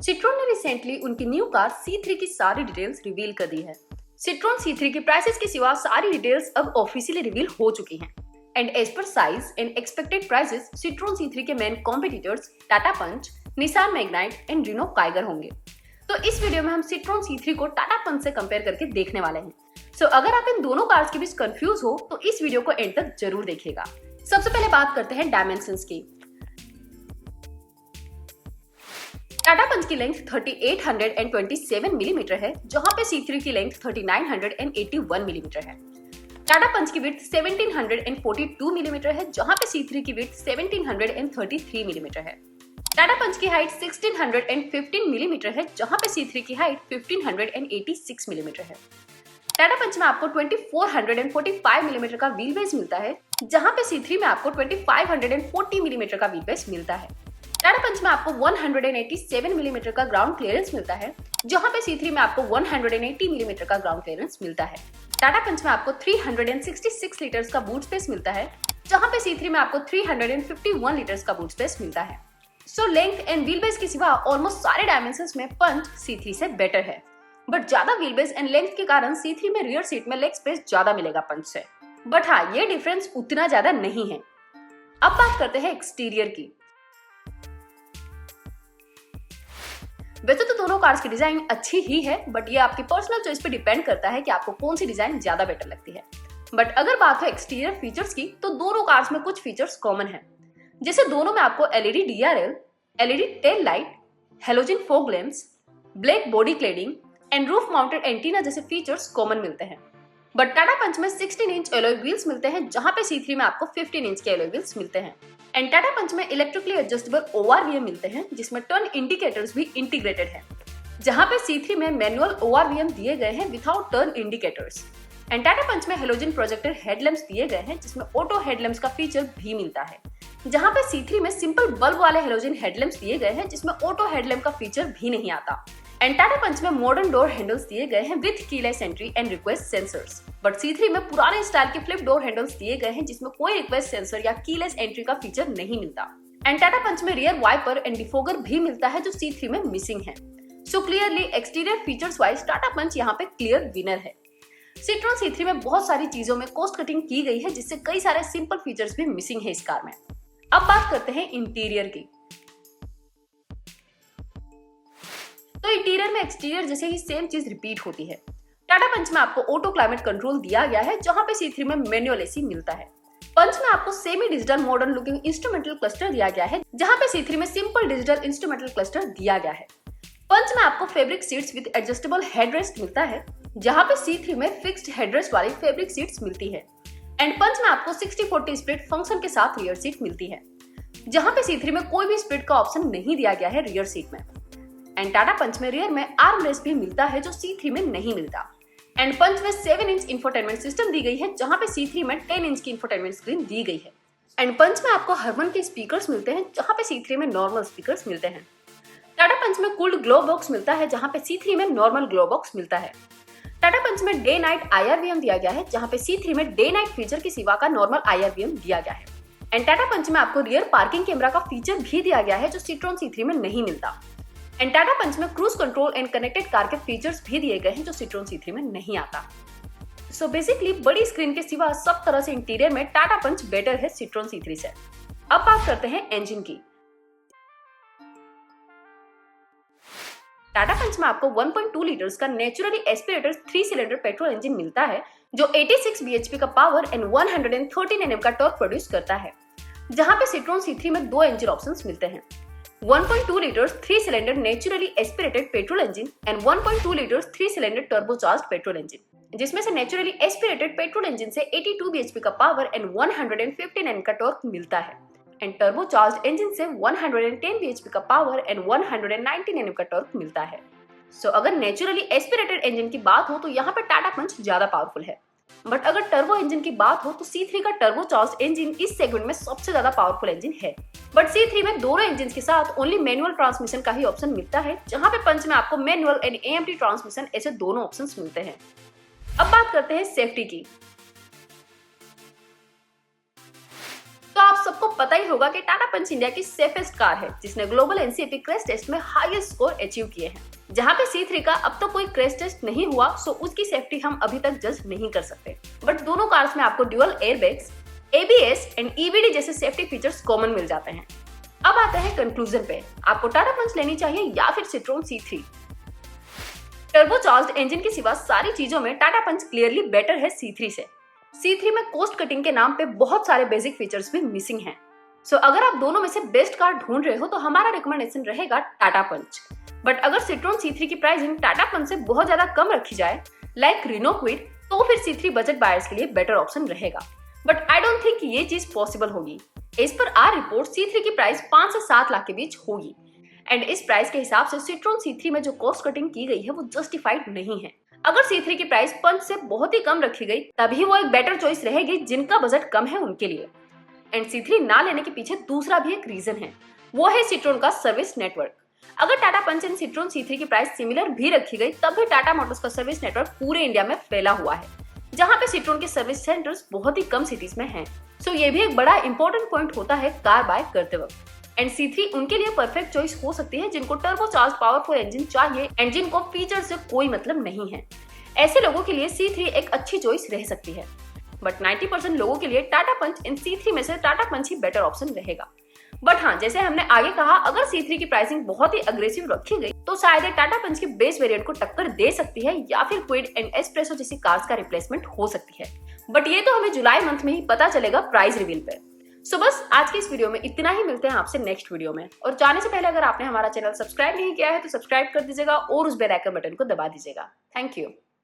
Citroën ने recently उनकी new car C3 की सारी डिटेल्स रिवील कर दी है। सिट्रोन C3 की प्राइसेस के सिवा सारी डिटेल्स अब ऑफिशियली रिवील हो चुकी हैं। And as per size and expected prices Citroen C3 के main competitors Tata Punch, Nissan Magnite and Renault Kiger होंगे। तो इस वीडियो में हम सिट्रोन C3 को टाटा पंच से कंपेयर करके देखने वाले हैं। सो अगर आप इन दोनों कार्स के बीच कंफ्यूज हो तो इस वीडियो को एंड तक जरूर देखिएगा। सबसे पहले बात करते हैं डायमेंशंस की। टाटा पंच की लेंथ 3827 मिलीमीटर है, जहां पे C3 की लेंथ 3981 मिलीमीटर है। टाटा पंच की विड्थ 1742 मिलीमीटर है, जहां पे C3 की विड्थ 1733 मिलीमीटर है। टाटा पंच की हाइट 1615 मिलीमीटर है, जहां पे C3 की हाइट 1586 मिलीमीटर है। टाटा पंच में आपको 2445 मिलीमीटर का व्हील बेस मिलता है, जहां पे C3 में आपको 2540 मिलीमीटर का व्हील बेस मिलता है। टाटा पंच में आपको 187 मिलीमीटर का ग्राउंड क्लियरेंस मिलता है, जहां पे C3 में आपको 180 मिलीमीटर का ग्राउंड क्लियरेंस मिलता है। टाटा पंच में आपको 366 लीटर्स का बूट स्पेस मिलता है, जहां पे C3 में आपको 351 लीटर्स का बूट स्पेस मिलता है। So length and wheel base के सिवा ऑलमोस्ट सारे डायमेंशंस में पंच C3 से बेटर है, बट ज्यादा व्हील बेस एंड लेंथ के कारण C3 में रियर सीट में लेग स्पेस ज्यादा मिलेगा पंच से। बट हाँ, ये डिफरेंस उतना ज्यादा नहीं है। अब बात करते हैं एक्सटीरियर की। वैसे तो दोनों कार्स की डिजाइन अच्छी ही है, बट ये आपकी पर्सनल चॉइस पे डिपेंड करता है कि आपको कौन सी डिजाइन ज्यादा बेटर लगती है। बट अगर बात हो एक्सटीरियर फीचर्स की, तो दोनों कार्स में कुछ फीचर्स कॉमन है। जैसे दोनों में आपको LED DRL, LED tail light, halogen fog lamps, black body cladding and roof mounted antenna जैसे फीचर्स कॉमन मिलते हैं। बट टाटा पंच में 16 इंच एलॉय व्हील्स मिलते हैं, जहां पे C3 में आपको 15 इंच के एलॉय व्हील्स मिलते हैं। एंड टाटा पंच में इलेक्ट्रिकली एडजस्टेबल ORVM मिलते हैं, जिसमें टर्न इंडिकेटर्स भी इंटीग्रेटेड है, जहां पे C3 में मैनुअल ORVM दिए गए हैं without turn indicators. And Tata Punch में हेलोजन प्रोजेक्टर हेडलैम्प्स दिए गए हैं, जिसमें ऑटो हेडलैम्प्स का फीचर भी मिलता है, जहां पे C3 में सिंपल बल्ब वाले हेलोजन हेडलैम्प्स दिए गए हैं, जिसमें ऑटो हेडलैम्प का फीचर भी नहीं आता। एंड टाटा पंच में मॉडर्न डोर हैंडल्स दिए गए हैं with keyless entry and request sensors, but C3 में पुराने स्टाइल के फ्लिप डोर हैंडल्स दिए गए हैं, जिसमें कोई रिक्वेस्ट सेंसर या कीलेस एंट्री का फीचर नहीं मिलता। एंड टाटा पंच में रियर वाइपर एंड डिफोगर भी मिलता है, जो C3 में मिसिंग है। So clearly exterior features wise Tata Punch यहाँ पे क्लियर विनर है। सिट्रोन C3 में बहुत सारी चीजों में कॉस्ट कटिंग की गई है, जिससे कई सारे सिंपल फीचर्स भी मिसिंग है इस कार में। अब बात करते हैं इंटीरियर की। तो इंटीरियर में एक्सटीरियर जैसे ही सेम चीज रिपीट होती है। टाटा पंच में आपको ऑटो क्लाइमेट कंट्रोल दिया गया है, जहां पे C3 में मैनुअल AC मिलता है। पंच में आपको semi digital modern looking instrumental cluster दिया गया है, जहां पे C3 में सिंपल डिजिटल इंस्ट्रूमेंटल क्लस्टर दिया गया है। पंच में आपको fabric seats with adjustable headrest मिलता है, जहां पे C3 में फिक्स्ड हेडरेस्ट वाली फैब्रिक सीट्स मिलती है। एंड पंच में आपको 60-40 स्प्लिट फंक्शन के साथ रियर सीट मिलती है, जहां पे C3 में कोई भी स्प्लिट का ऑप्शन नहीं दिया गया है रियर सीट में। एंड टाटा पंच में रियर में आर्म रेस्ट भी मिलता है, जो C3 में नहीं मिलता। एंड पंच में 7 इंच इंफोटेनमेंट सिस्टम दी गई है, जहां पे C3 में 10 इंच की इंफोटेनमेंट स्क्रीन दी गई है। एंड पंच में आपको हरमन के स्पीकर्स मिलते हैं, जहां पे C3 में नॉर्मल स्पीकर्स मिलते हैं। टाटा पंच में कूल्ड ग्लो बॉक्स मिलता है, जहां पे C3 में नॉर्मल ग्लो बॉक्स मिलता है। टाटा पंच में डे नाइट IRVM दिया गया है, जहां पे C3 में डे नाइट फीचर के सिवा का नॉर्मल IRVM दिया गया है। एंड टाटा पंच में आपको रियर पार्किंग कैमरा का फीचर भी दिया गया है, जो सिट्रोन C3 में नहीं मिलता। एंड टाटा पंच में cruise control and connected car के फीचर्स भी दिए गए हैं, जो सिट्रोन C3 में नहीं आता। सो बेसिकली बड़ी स्क्रीन के सिवा सब तरह से इंटीरियर में टाटा पंच बेटर है सिट्रोन C3 से। अब बात करते हैं इंजन की। टाटा पंच में आपको 1.2 लीटर्स का naturally aspirated 3 cylinder petrol engine मिलता है, जो 86 bhp का पावर एंड 113 Nm का टॉर्क प्रोड्यूस करता है, जहां पे सिट्रोन C3 में दो इंजन ऑप्शंस मिलते हैं। 1.2 litres 3 cylinder naturally aspirated petrol engine and 1.2 litres 3 cylinder turbocharged petrol engine, जिसमें से नेचुरली एस्पिरेटेड पेट्रोल इंजन से 82 bhp का पावर एंड 115 Nm का टॉर्क मिलता है, एंड टर्बोचार्ज्ड इंजन से 110 bhp का पावर एंड 190 Nm का टॉर्क मिलता है। सो अगर नेचुरली एस्पिरेटेड इंजन की बात हो तो यहाँ पे टाटा पंच ज्यादा पावरफुल है, बट अगर टर्बो इंजन की बात हो तो C3 का टर्बोचार्ज्ड इंजन इस सेगमेंट में सबसे ज्यादा पावरफुल इंजन है। बट C3 में दोनों इंजन के साथ ओनली मैनुअल ट्रांसमिशन का ही ऑप्शन मिलता है, जहां पे पंच में आपको मैनुअल एंड AMT ट्रांसमिशन ऐसे दोनों ऑप्शंस मिलते हैं। अब बात करते हैं सेफ्टी की। तो आप सबको पता ही होगा कि टाटा पंच इंडिया की सेफेस्ट कार है, जिसने ग्लोबल एनसीएपी क्रैश टेस्ट में हाईएस्ट स्कोर अचीव किए हैं। जहां पे C3 का अब तो कोई क्रैश टेस्ट नहीं हुआ, सो उसकी सेफ्टी हम अभी तक जज नहीं कर सकते। बट दोनों कार्स में आपको dual airbags, ABS and EBD जैसे सेफ्टी फीचर्स कॉमन मिल जाते हैं। अब आते हैं कंक्लूजन पे, आपको टाटा पंच लेनी चाहिए या फिर सिट्रोन C3। टर्बोचार्ज्ड इंजन के सिवा सारी चीजों में टाटा पंच क्लियरली बेटर है C3 से। C3 में कॉस्ट कटिंग के नाम पे बहुत सारे बेसिक फीचर्स भी मिसिंग हैं। सो अगर आप दोनों में से बेस्ट कार ढूंढ रहे हो तो हमारा रिकमेंडेशन रहेगा टाटा पंच। बट अगर सिट्रोन C3 की प्राइसिंग टाटा पंच से बहुत ज्यादा कम रखी जाए, लाइक रिनो क्विड, तो फिर C3 बजट बायर्स के लिए बेटर ऑप्शन रहेगा। बट आई डोंट थिंक ये चीज पॉसिबल होगी। As per R report C3 की प्राइस 5 से 7 लाख के बीच होगी, एंड इस प्राइस के हिसाब से सिट्रोन C3 में जो कॉस्ट कटिंग की गई है वो जस्टिफाइड नहीं है। अगर C3 की प्राइस पंच से बहुत ही कम रखी गई, तभी वो एक बेटर चॉइस रहेगी जिनका बजट कम है उनके लिए। एंड C3 ना लेने के पीछे दूसरा भी एक रीजन है, वो है सिट्रोन का सर्विस नेटवर्क। अगर Tata punch and Citroën C3 की प्राइस सिमिलर भी रखी गई, तब भी टाटा मोटर्स का सर्विस नेटवर्क पूरे इंडिया में फैला हुआ है, जहाँ पे सिट्रोन के सर्विस सेंटर्स बहुत ही कम सिटीज में हैं। सो ये भी एक बड़ा इंपॉर्टेंट पॉइंट होता है कार बाय करते वक्त। एंड C3 उनके लिए परफेक्ट चॉइस हो सकती है जिनको टर्बोचार्ज पावरफुल इंजन चाहिए एंड जिनको फीचर से कोई मतलब नहीं है। ऐसे लोगों के लिए C3 एक अच्छी चॉइस रह सकती है। बट 90% लोगों के लिए टाटा पंच इन C3 में से टाटा पंच ही बेटर ऑप्शन रहेगा। बट हाँ, जैसे हमने आगे कहा, अगर C3 की प्राइसिंग बहुत ही अग्रेसिव रखी गई तो शायद टाटा पंच के बेस वेरिएंट को टक्कर दे सकती है, या फिर क्विड एंड एस्प्रेसो जैसी कार्स का रिप्लेसमेंट हो सकती है। बट ये तो हमें जुलाई मंथ में ही पता चलेगा प्राइस रिवील पे। सो बस आज की इस वीडियो में इतना ही, मिलते हैं आपसे नेक्स्ट वीडियो में। और जाने से पहले अगर आपने हमारा चैनल सब्सक्राइब नहीं किया है तो सब्सक्राइब कर दीजिएगा और उस बेल आइकन बटन को दबा दीजिएगा। Thank you.